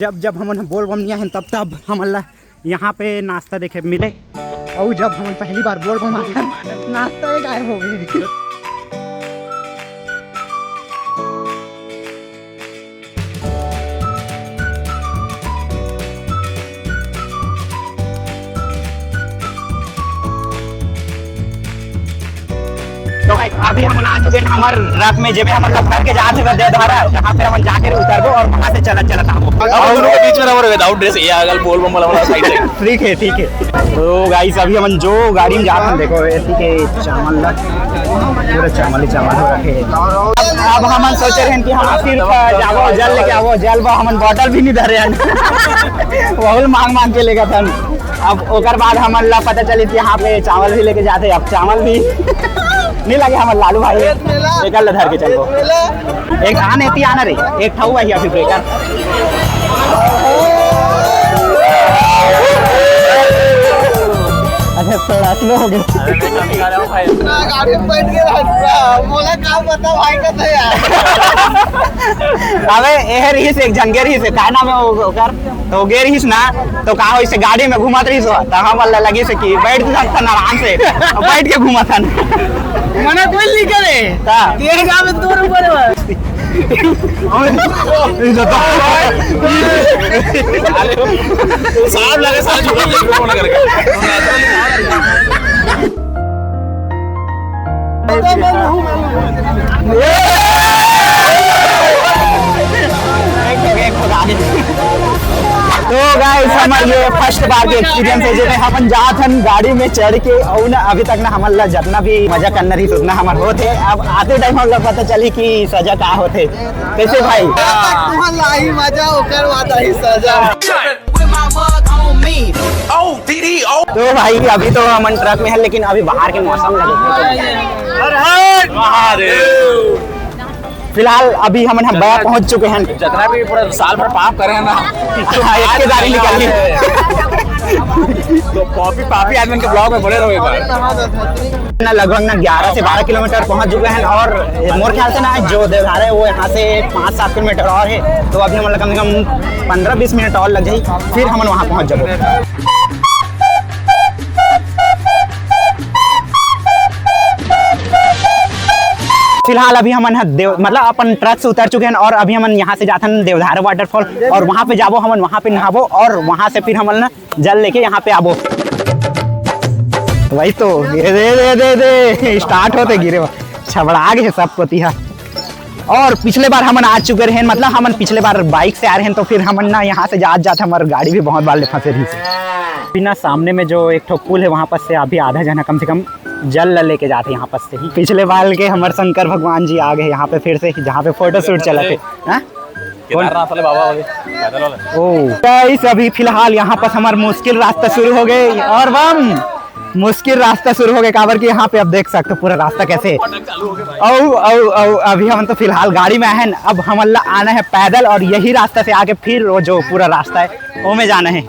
जब जब हम बोल बम नहीं हैं तब हम यहाँ पे नाश्ता देखे मिले और जब हम पहली बार बोल बम आए नाश्ता गायब हो गए। तो भाई अभी हम आ चुके हैं हमारे रथ में जब हम घर के जहाँ से देवधारा जहाँ पे हम जाकर उतरबो और वहाँ से चला हमको और उनके बीच में हमारे विदाउट ड्रेस ये अगल बोल बम वाला साइड से ठीक है। तो गाइस अभी हम जो गाड़ी में जाते हैं देखो ऐसी के चावल पूरा चावल हो रखे। अब हम सोच रहे हैं कि हम सिर्फ जाओ जल लेके आओ जल हम बॉटल भी नहीं धरे हैं बहुत मांग के लेकर था। अब ओकर बाद हम पता चली कि यहाँ पे चावल भी लेके जाते अब चावल भी नहीं लगे हमारे लालू भाई एक धर के चलो एक आना रही एक ठाऊ भाई अभी ब्रेकर अच्छा थोड़ा स्लो हो गया गाड़ी में बैठ गया मोला काम बता भाई का था यार अबे एहर ही से एक जंगेर ही से का नाम है ओकर तो गेर ही ना तो कहा हो इसे गाड़ी में घुमात रही सो तो हम वाला लगी से कि बैठ सकता ना आराम से बैठ के घुमा था मना कोई नहीं करे ता ये गांव में दूर ऊपर साहब लगे सारा झूठा फोन करके तो गाइस हमारे ये फर्स्ट बार के एक्सपीरियंस है जब हम जात हन गाड़ी में चढ़ के और ना अभी तक ना हमारा जितना भी मजा करना रही उतना हमार होते अब आते टाइम हम लोग पता चली कि सजा का होते कैसे भाई लाई मजा ओकर बाद आई सजा। तो भाई अभी तो हम ट्रक में है लेकिन अभी बाहर के मौसम लगे फिलहाल अभी हम बैग पहुंच चुके हैं जितना भी पूरा साल भर पाप करे हैं ना इसके दारी निकल गई तो पापी आदमी के ब्लॉग में बड़े रहो एक बार ना लगभग ना 11 से 12 किलोमीटर पहुंच चुके हैं और मोर ख्याल से ना जो देवधारा है वो यहाँ से 5-7 किलोमीटर और है तो अभी मतलब कम से कम 15-20 मिनट और लग जाए फिर हम वहाँ पहुँच जाओ। फिलहाल अभी हम मतलब अपन ट्रक से उतर चुके हैं और अभी हम यहाँ से जाते हैं देवधारा वाटरफॉल और वहाँ पे जाबो हम वहाँ पे नहाबो और वहाँ से फिर हम ना जल लेके यहाँ पे आबो। वही तो दे स्टार्ट होते गिरे छबड़ा गए सब कोतिहा। और पिछले बार हम आ चुके रहे मतलब हम पिछले बार बाइक से आ रहे हैं तो फिर हम ना यहाँ से जाते हमारी गाड़ी भी बहुत बार फंसे रही बिना सामने में जो एक पुल है वहाँ पर से अभी आधा जना कम से कम जल लेके जाते यहाँ पर से ही। पिछले बार के हमारे शंकर भगवान जी आ गए यहाँ पे फिर से जहाँ पे फोटो शूट चला थे अभी फिलहाल यहाँ पर हमारा मुश्किल रास्ता शुरू हो गए और बम मुश्किल रास्ता शुरू हो गया काबर कि यहाँ पे अब देख सकते हो पूरा रास्ता कैसे अभी हम तो फिलहाल गाड़ी में आए हैं अब हम आना है पैदल और यही रास्ता से आके फिर वो जो पूरा रास्ता है वो में जाना है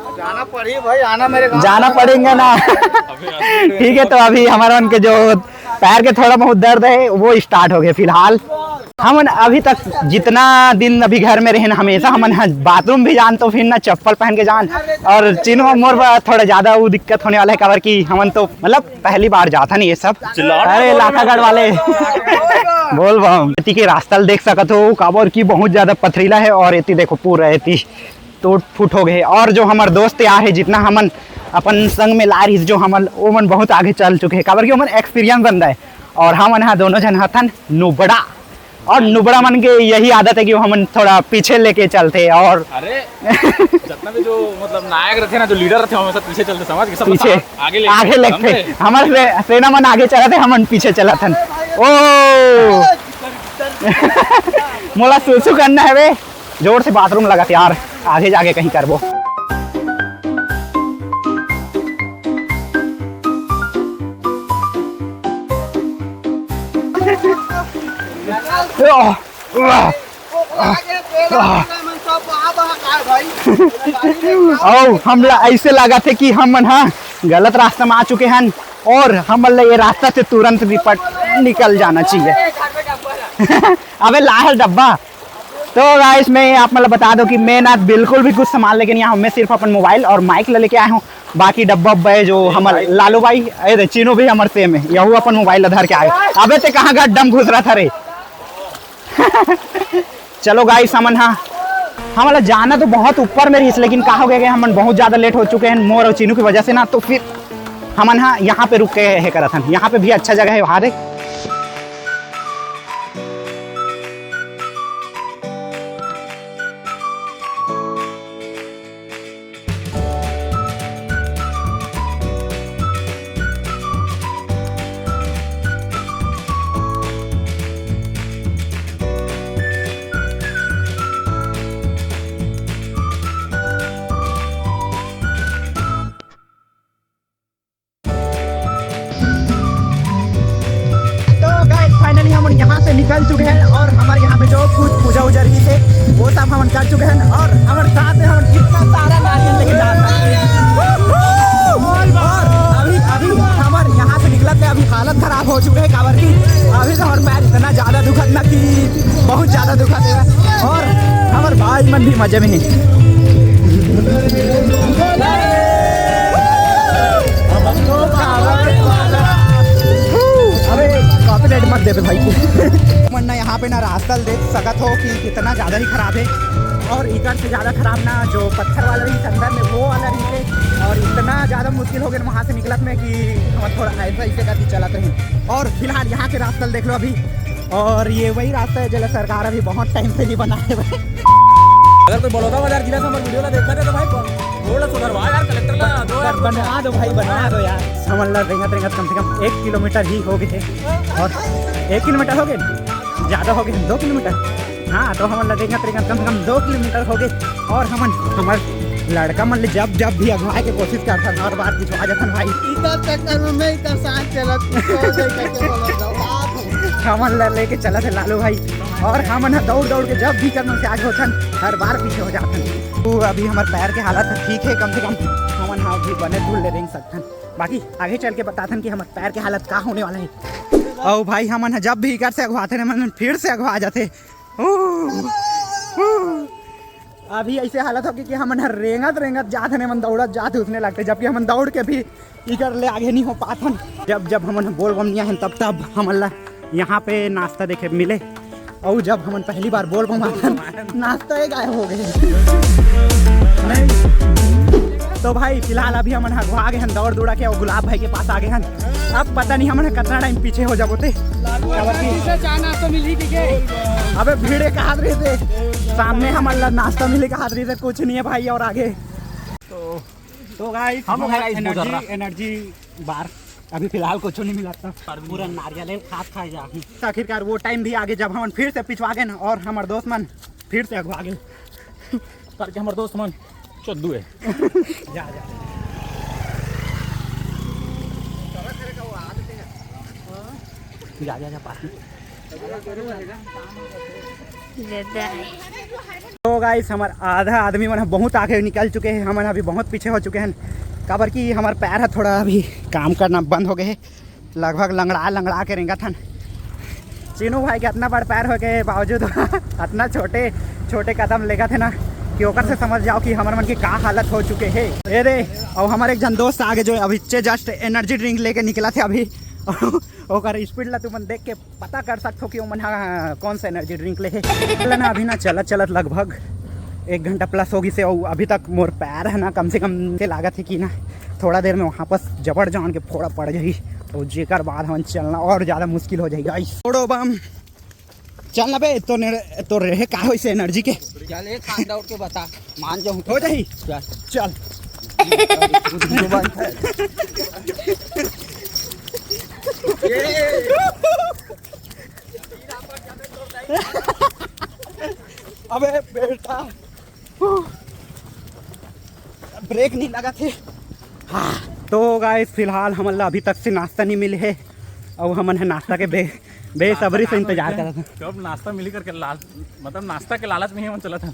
भाई आना मेरे जाना पड़ेगा ना ठीक है। तो अभी हमारा उनके जो पैर के थोड़ा बहुत दर्द है वो स्टार्ट हो गए। फिलहाल हम अभी तक जितना दिन अभी घर में रहे ना हमेशा हम बाथरूम भी जान तो फिर ना चप्पल पहन के जान और चिन्ह मोर थोड़ा ज्यादा वो दिक्कत होने वाला है काबर कि हम तो मतलब पहली बार जाता नहीं ये सब। अरे लाखागढ़ वाले बोल बम के रास्ता देख सकते हो काबर की बहुत ज्यादा पथरीला है और इतनी देखो पूरा इतनी टूट फूट हो गए और जो हमारे दोस्त यार है जितना हमन अपन संग में ला रही जो हमन वो मन बहुत आगे चल चुके हैं काबर की मन एक्सपीरियंस बन रहा है और हम यहाँ दोनों जन हथन नुबड़ा और नुबड़ा मन के यही आदत है कि हम थोड़ा पीछे लेके चलते और अरे जितना भी जो मतलब नायक रहते हैं ना जो लीडर रहते हैं हमेशा पीछे चलते समझ के सब पीछे आगे लगते हमारे सेना मन आगे चला थे हम पीछे चला था। ओ मोला सुसु करना है वे जोर से बाथरूम लगा यार आगे जाके कहीं करबो। हम ऐसे लगा थे कि हम गलत रास्ते में आ चुके हैं और हम ये रास्ता से तुरंत निकल जाना चाहिए। अबे लाहल डब्बा तो गाइस मैं आप मतलब बता दो कि मैं ना बिल्कुल भी कुछ सामान लेके नहीं आया हूँ। मैं सिर्फ अपन मोबाइल और माइक लेके आया हूँ। बाकी डब्बा उब्बा है जो हमारे लालू भाई अरे चीनू भी हमारे सेम है, यहू अपन मोबाइल अधर के आए। अबे ते कहाँ गड्ढम घुस रहा था रे। चलो गाइस हमन हाँ हमारा जाना तो बहुत ऊपर में रही, लेकिन कहा हो गया कि हम बहुत ज़्यादा लेट हो चुके हैं मोर और चीनू की वजह से ना, तो फिर हमन हाँ यहाँ पे रुक के है करा था। यहाँ पे भी अच्छा जगह है वहाँ देख। फाइनली हम यहाँ से निकल चुके हैं और हमारे यहाँ पे जो कुछ पूजा उजा रही थे वो सब हम कर चुके हैं और हमारे साथ में हम कितना सारा नारियल लेके जा रहे हैं। और अभी हमारे यहाँ से निकलते अभी हालत खराब हो चुके हैं काबर की। अभी तो हमारे पैर इतना ज़्यादा दुखद ना कि बहुत ज़्यादा दुखद है और हमारे भाई मन भी मजे में है। कॉपीराइट मत दे भाई को। वरना यहाँ पे ना रास्ता देख सकत हो कि कितना ज़्यादा ही खराब है और इधर से ज़्यादा खराब ना जो पत्थर वाला रही अंदर में वो वाला रही है और इतना ज़्यादा मुश्किल हो गया वहाँ से निकलत में कि हम थोड़ा ऐसा ऐसे करके चलाते हैं। और फिलहाल यहाँ के रास्ता देख लो अभी, और ये वही रास्ता है जो सरकार अभी बहुत टाइम से नहीं बना है। अगर कोई बड़ौदा बाजार जिला से हमारे वीडियो ला देखा तो भाई रोड सुधरवा यार, कलेक्टर ला दो यार, बनवा दो भाई बनवा दो यार। समझ लो रेंगत कम से कम 1 किलोमीटर ही हो गए और 1 किलोमीटर हो गए, ज़्यादा हो गए 2 किलोमीटर। हाँ तो हम रेंगत कम से कम 2 किलोमीटर हो गए और हमारे लड़का मन जब भी अगवाए की कोशिश करता था और बार पिछवा जाता भाई। इधर चक्कर में मैं इधर साथ चलत हमन लेके चला थे लालू भाई और हमन दौड़ के जब भी करना से आगे होथन हर बार पीछे हो जाथन। तो अभी हमारे पैर के हालत ठीक है, कम से कम हमन हाँ भी बने धूल ले रेंग सकथन। बाकी आगे चल के बताथन कि हमारे पैर के हालत क्या होने वाला है। और भाई हमन जब भी कर से अगवाते हमन फिर से अगवा जाते। अभी ऐसे हालत होगी कि हमन रेंगत जाते हैं, मन दौड़त जाते उसने लगते, जबकि हमन दौड़ के भी इधर ले आगे नहीं हो पाथन। जब हमन बोल बम नहीं है तब हमन यहाँ पे नाश्ता देखे मिले और जब हमन पहली बार बोल बम नाश्ता ही गायब हो गए। तो भाई फिलहाल अभी हमन आ गए हैं दौड़ा के और गुलाब भाई के पास आ गए हैं। अब पता नहीं हमन कितना टाइम पीछे हो जाबोते। अबे भीड़े का हाथ रहे थे सामने हमारा नाश्ता मिले का हाथ रही थे, कुछ नहीं है भाई। और आगे तो गाइस हम एनर्जी बार अभी फिलहाल कुछ नहीं मिला था, पूरा नारियल खा जा। आखिरकार वो टाइम भी आगे जब हम फिर से पिछवा गए ना और हमारे दोस्त मन फिर से अगवा गए करके हमारे दोस्त मन चोद्दू है। जा पास में। तो गाइस हमारे आधा आदमी मन बहुत आगे निकल चुके हैं, हम अभी बहुत पीछे हो चुके हैं। काबर कि हमारे पैर है थोड़ा अभी काम करना बंद हो गए, लगभग लंगड़ा के रेंगा था। चीनू भाई के इतना बड़ पैर हो गए बावजूद इतना छोटे कदम लेगा थे ना कि ओकर से समझ जाओ कि हमारे मन की क्या हालत हो चुके हैं। ये रे और हमारे एक जन दोस्त आगे जो अभी जस्ट एनर्जी ड्रिंक लेके निकला थे अभी ओकर स्पीड ला तुम देख के पता कर सकते हो कि मन कौन सा एनर्जी ड्रिंक ले ना। अभी ना चलत लगभग 1 घंटा प्लस होगी से और अभी तक मोर पैर है ना कम से कम से लागत है कि ना थोड़ा देर में वहाँ पर जबड़ जान के फोड़ा पड़ जाएगी और जेकर बाद हम चलना और ज़्यादा मुश्किल हो जाएगा। छोड़ो बम चलना बे तो रहे का हो इसे एनर्जी के चल एक हाथ दौड़ के बता मान जाऊँ हो जाही चल। अबे बेटा ब्रेक नहीं लगा थे। हाँ तो गाइस फिलहाल हम अभी तक से नाश्ता नहीं मिले है और हमन है नाश्ता के बेसब्री से इंतजार कर रहा था। कब नाश्ता मिली करके मतलब नाश्ता के लालच में ही हम चला था।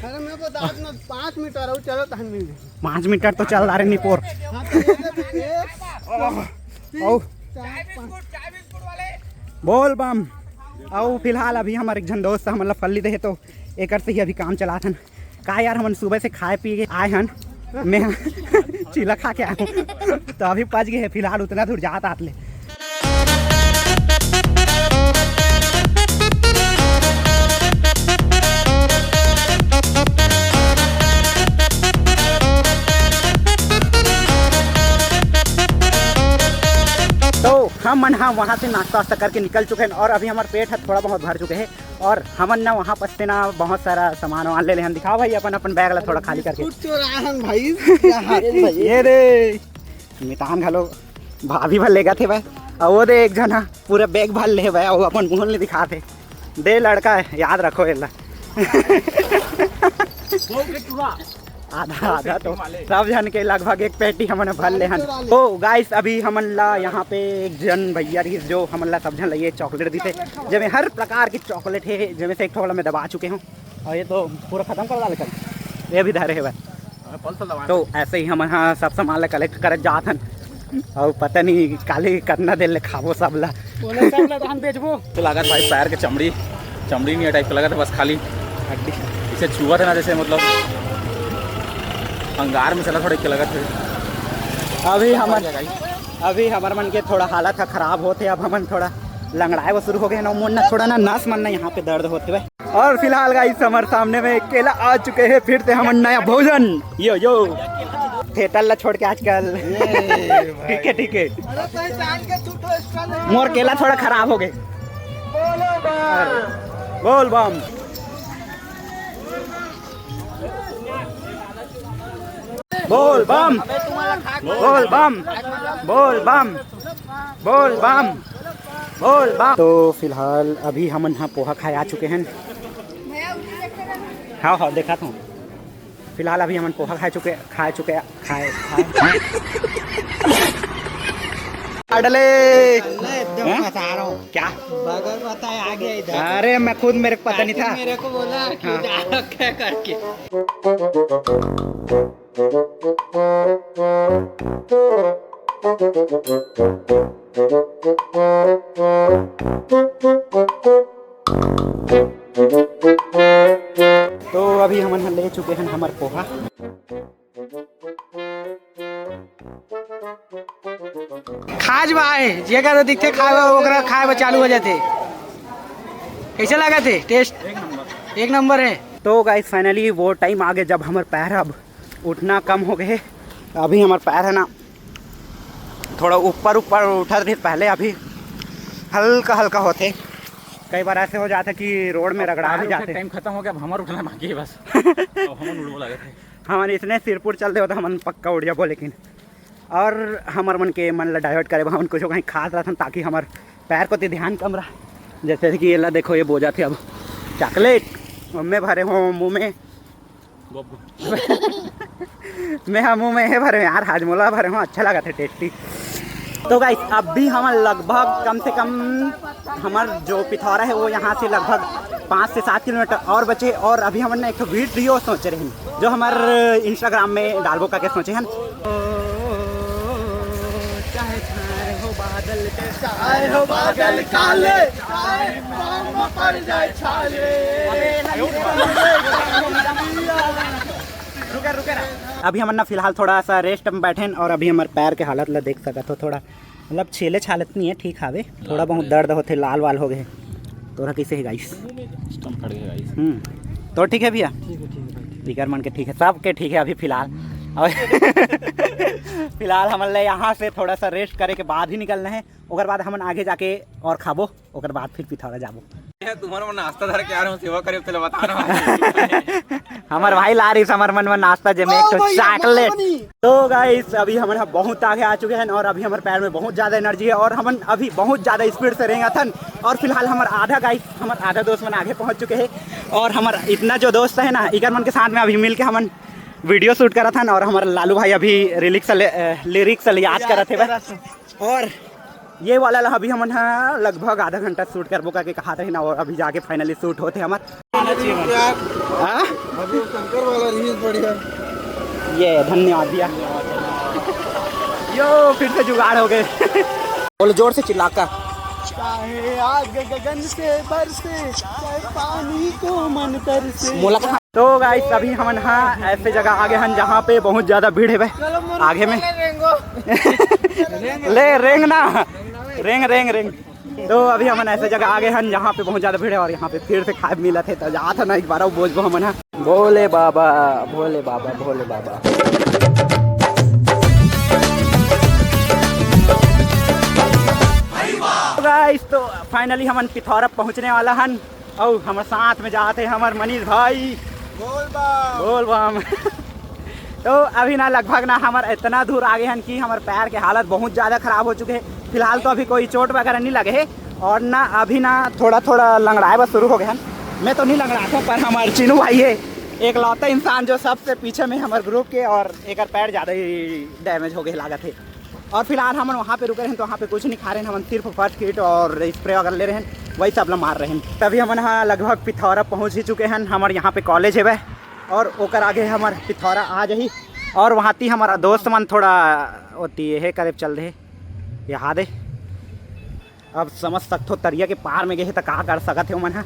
अरे मैं बता 5 मीटर और चलो तहन मिल 5 मीटर तो चल रहा है निपोर। बोल बम। और फिलहाल अभी हमारे एक जन दोस्त मतलब फल्ली दे तो एक से ही अभी काम चला था कहा यार हम सुबह से खाए पी के आए हन मैं चीला खा के आया हूँ तो अभी पच गए फिलहाल उतना दूर जाता आतले। तो हम मन हाँ वहाँ से नाश्ता वास्ता करके निकल चुके हैं और अभी हमारे पेट है थोड़ा बहुत भर चुके हैं और हमन ना वहाँ पर से ना बहुत सारा सामान वामान ले ले। हम दिखाओ भाई अपन अपन बैग ला थोड़ा खाली करके भाई ये रे मितान घलो भाभी भर ले गए थे भाई और वो दे एक जना पूरा बैग भर ले भाई वो अपन मुँह नहीं दिखाते दे लड़का याद रखो ये आधा आधा तो सब जन के लगभग एक पेटी हमने भर ले हन। तो गाइस अभी हमन ला यहाँ पे एक जन भैया रही जो हमन ला सब जन लिए चॉकलेट दी थे जिसमें हर प्रकार की चॉकलेट है जिसमें से एक थोड़ा मैं दबा चुके हूँ और ये तो पूरा खत्म कर डाले कल ये भी धरे है भाई। तो ऐसे ही हम यहाँ सब सामान ला कलेक्ट कर जात हन और पता नहीं काली करना दे ले खाबो सब ला हम बेचबो तो लागत भाई पैर के चमड़ी नहीं टाइप का लगा था बस खाली हड्डी इसे छुआ था ना जैसे मतलब अंगार में चला थोड़ा लगा था। अभी हमारे मन के थोड़ा हालत है खराब होते अब हमन थोड़ा लंगड़ाए वो शुरू हो गए ना मुन्ना थोड़ा ना नस मन ना यहाँ पे दर्द होते हुए और फिलहाल गाइस हमारे सामने में केला आ चुके हैं फिर से हम नया भोजन यो थिएटर ला छोड़ के आजकल ठीक है मोर केला थोड़ा खराब हो गए बोल बम बोल बम बोल बम बोल बम बोल बम बोल बम। तो फिलहाल अभी हम यहाँ पोहा खाए आ चुके हैं हाँ देखा था फिलहाल अभी हम पोहा खा चुके अडले क्या पता है आगे इधर अरे मैं खुद मेरे को पता नहीं था मेरे को बोला क्या करके तो अभी हम ले चुके हैं हमारे पोहा खाज बाए जे का दिखते खाए खाए चालू हो जाते कैसे लगा थे टेस्ट एक नंबर है। तो गाइस फाइनली वो टाइम आ गया जब हमारे पैर अब उठना कम हो गए अभी हमारे पैर है ना थोड़ा ऊपर उठा थे पहले अभी हल्का होते कई बार ऐसे हो जाता कि रोड में रगड़ा भी जाते टाइम खत्म हो गया अब हमारा उठना बाकी है बस हम उड़बो लगे थे हमारे इतने सिरपुर चलते होता हम पक्का उड़ जाबो लेकिन और हमारे मन के मन ला डाइवर्ट करे हम कुछ कहीं खास रहा था ताकि हमारे पैर को तो ध्यान कम रहा जैसे कि ये ला देखो ये बोझा थे अब चॉकलेट में भरे हो मुँह में मैं मुँह में है भरे यार हाजमोला भरे हूँ अच्छा लगा था टेस्टी। तो गाइस अब भी हम लगभग कम से कम हमार जो पिथौरा है वो यहाँ से लगभग 5 से 7 किलोमीटर और बचे और अभी हमने एक वीडियो सोच रहे हैं जो हमारे इंस्टाग्राम में डालबो करके सोचे हैं चाहे हो बादल काले पड़ जाए छाले। अभी हम ना फिलहाल थोड़ा सा रेस्ट में बैठे और अभी हमारे पैर के हालत ला देख सकते हो थोड़ा मतलब छेले छालत नहीं है ठीक हावे थोड़ा बहुत दर्द होते लाल वाल हो गए तो कैसे है गाइस तो ठीक है भैया ठीक है मन के ठीक है सब के ठीक है अभी फिलहाल और फिलहाल हमारे यहाँ से थोड़ा सा रेस्ट करे के बाद ही निकलना है ओकर बाद हम आगे जाके और खाबो ओकर बाद फिर पिथौरा जाबो तुम्हारा नाश्ता धर के आ रहा हूँ सेवा करे चलो बता रहा हूँ हमार भाई ला रही हमारे मन में नाश्ता जमे एक तो चॉकलेट। तो गाइस अभी हम बहुत आगे आ चुके हैं और अभी हमारे पैर में बहुत ज़्यादा एनर्जी है और हम अभी बहुत ज़्यादा स्पीड से रहेंगे थन और फिलहाल हमारे आधा दोस्त मन आगे पहुँच चुके हैं और हमारा इतना जो दोस्त है ना इकर मन के साथ में अभी मिल के हम वीडियो शूट करा था और हमारा लालू भाई अभी लिरिक्स याद करा थे और ये वाला अभी हम लगभग आधा घंटा शूट करबो करके कहा थे ना और अभी जाके फाइनली शूट होते ये धन्यवाद भैया यो फिर से जुगाड़ हो गए बोलो जोर से चिल्लाकर चाहे आग गगन से बरसे, चाहे पानी को मन तरसे। तो गाइस अभी हम यहाँ ऐसे जगह आगे हैं जहाँ पे बहुत ज्यादा भीड़ है भाई आगे में। ले रेंग ना, रेंग रेंग रेंग। तो अभी हम ऐसे जगह आगे हैं जहाँ पे बहुत ज्यादा भीड़ है और यहाँ पे फिर से खाए मिला थे तो जा था ना एक बार बोझ हम ना भोले बाबा भोले बाबा भोले बाबा। गाइस तो फाइनली हम पिथौरा पहुँचने वाला हन और हमारे साथ में जाते हैं हमारे मनीष भाई बोल बम। तो अभी ना लगभग ना हमारे इतना दूर आगे हैं कि हमारे पैर के हालत बहुत ज़्यादा ख़राब हो चुके हैं। फिलहाल तो अभी कोई चोट वगैरह नहीं लगे है और ना अभी ना थोड़ा थोड़ा लंगड़ाए बस शुरू हो गए हैं। मैं तो नहीं लंगड़ाता पर हमारे चिनू भाई है एक लौता इंसान जो सबसे पीछे में हमारे ग्रुप के और एक पैर ज़्यादा ही डैमेज हो गए लागत है। और फिलहाल हम वहाँ पे रुके हैं तो वहाँ पे कुछ नहीं खा रहे हैं, हम सिर्फ फर्स्ट किट और स्प्रे वगैरह ले रहे हैं, वही सब लोग मार रहे हैं। तभी हम यहाँ लगभग पिथौरा पहुँच ही चुके हैं। हमारे यहाँ पे कॉलेज है वह और ओकर आगे हमारे पिथौरा आ जाही और वहाँ ती हमारा दोस्त मन थोड़ा होती है करीब चल रहे यहाँ दे। अब समझ सकते तरिया के पार में गए तो कहाँ कर सकते हो मन है।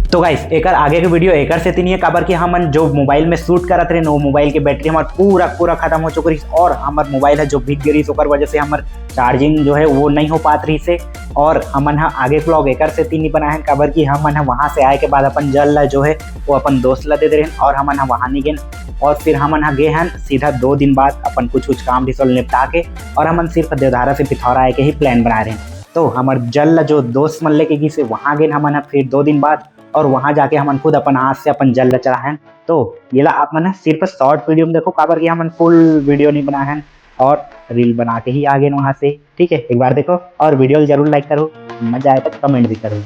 तो गाइस एक आगे के वीडियो एक से तीन काबर कि हम जो मोबाइल में शूट करत रहे वो मोबाइल के बैटरी हमारे पूरा खत्म हो चुकी और हमारे मोबाइल है जो भीग गई ओकर वजह से हमारे चार्जिंग जो है वो नहीं हो पात रही से। और हमन आगे ब्लॉग एक से तीन बनाए हैं काबर कि हमन वहाँ से आए के बाद अपन जल ला जो है वो अपन दोस्त ला दे रहे हैं और हमन वहाँ नहीं गए और फिर हमन गए हैं सीधा 2 दिन बाद अपन कुछ काम रिसोल्व निपटा के और हमन सिर्फ देवधारा से पिथौरा आए के ही प्लान बना रहे हैं। तो हमारे जल ला जो दोस्त मन लेके गई से वहाँ गए हमन फिर 2 दिन बाद और वहाँ जाके हमन खुद अपन हाथ से अपन जल चढ़ा है। तो ये ला आप मन सिर्फ शॉर्ट वीडियो में देखो काबर कि हमन फुल वीडियो नहीं बनाए हैं और रील बना के ही आ गए वहाँ से। ठीक है एक बार देखो और वीडियो जरूर लाइक करो, मजा आए तो कमेंट भी करो।